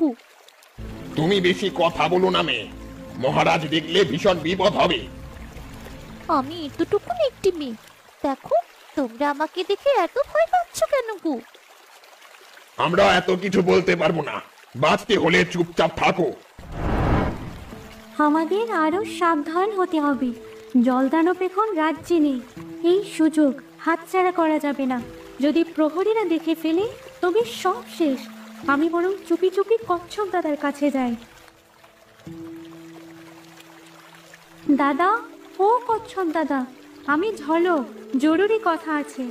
গো? তুমি বেশি কথা বলো না মেয়ে, মহারাজ দেখলে ভীষণ বিপদ হবে। আমি এতটুকু একটি মেয়ে, দেখো তোমরা আমাকে দেখে এত ভয় পাচ্ছ কেন গো? আমরা এত কিছু বলতে পারবো না, বাঁচতে হলে চুপচাপ থাকো। আমাদের আরো সাবধান হতে হবে। জলদানব এখন রাজ্যে নেই, এই সুযোগ হাতছাড়া করা যাবে না। যদি প্রহরীরা দেখে ফেলে তবে সব শেষ। আমি বরং চুপি চুপি কচ্ছপ দাদার কাছে যাই। দাদা, ও কচ্ছপ দাদা, আমি ঝলক, জরুরি কথা আছে।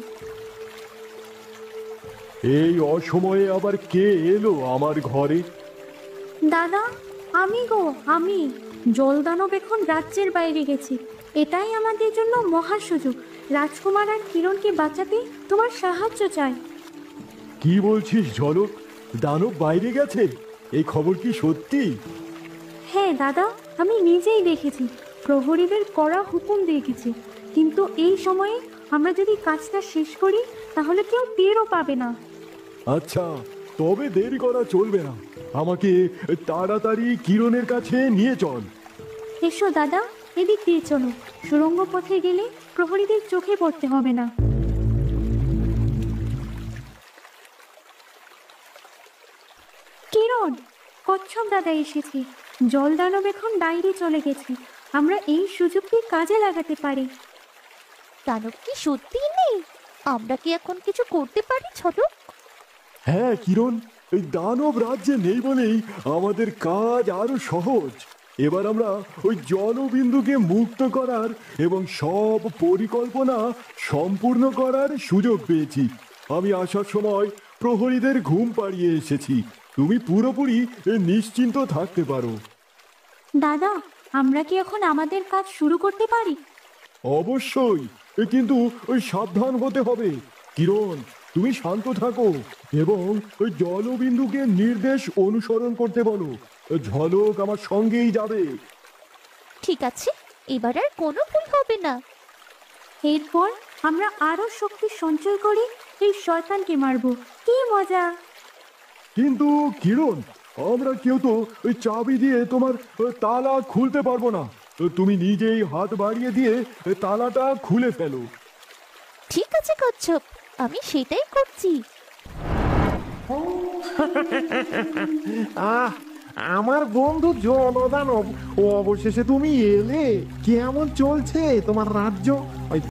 এই অসময়ে আবার কে এলো আমার ঘরে? দাদা, আমি গো, আমি। জলদানব এখন রাজ্যের বাইরে গেছি, এটাই আমাদের জন্য মহা সুযোগ। রাজকুমার আর কিরণকে বাঁচাতে তোমার সাহায্য চাই। কি বলছিস ঝলক? দানব বাইরে গেছে? এই খবর কি সত্যি? হ্যাঁ দাদা, আমি নিজেই দেখেছি। প্রহরীদের কড়া হুকুম দেখেছি, কিন্তু এই সময়ে আমরা যদি কাজটা শেষ করি তাহলে কেউ টেরও পাবে না। আচ্ছা, তবে দেরি করা চলবে না। আমাকে তাড়াতাড়ি কিরণের কাছে নিয়ে চল। এসো দাদা, এদিক দিয়ে চলো। সুড়ঙ্গ পথে গেলে প্রহরীদের চোখে পড়তে হবে না। কিরণ, কচ্ছপ দাদা এসেছে। জলদানব এখন বাইরে চলে গেছে, আমরা এই সুযোগটি কাজে লাগাতে পারি। দানব কি সত্যিই নেই? আমরা কি এখন কিছু করতে পারি ঝলক? হ্যাঁ কিরণ, এই দানব রাজ্যে নেই বলেই আমাদের কাজ আরো সহজ। এবার আমরা ওই জলবিন্দুকে মুক্ত করার এবং সব পরিকল্পনা সম্পূর্ণ করার সুযোগ পেয়েছি। আমি আসার সময় প্রহরীদের ঘুম পাড়িয়ে এসেছি। তুমি পুরোপুরি নিশ্চিন্ত থাকতে পারো। দাদা, আমরা কি এখন আমাদের কাজ শুরু করতে পারি? অবশ্যই, কিন্তু ওই সাবধান হতে হবে। কিরণ, তুমি শান্ত থাকো এবং ওই জলবিন্দুকে নির্দেশ অনুসরণ করতে বলো। ঝলক আমার সঙ্গেই যাবে। ঠিক আছে, এবার আর কোনো ভুল হবে না। এরপর আমরা আরো শক্তি সঞ্চয় করে এই শয়তানকে মারবো। কি মজা! কিন্তু কিরণ, আমরা কেউ তো ওই চাবি দিয়ে তোমার তালা খুলতে পারবো না। তুমি নিজেই হাত বাড়িয়ে দিয়ে তালাটা খুলে ফেলো। ঠিক আছে কচ্ছপ, আমি সেটাই করছি। আহ, আমার বন্ধু জলদানব, ও অবশেষে তুমি এলে। কেমন চলছে তোমার রাজ্য? ওই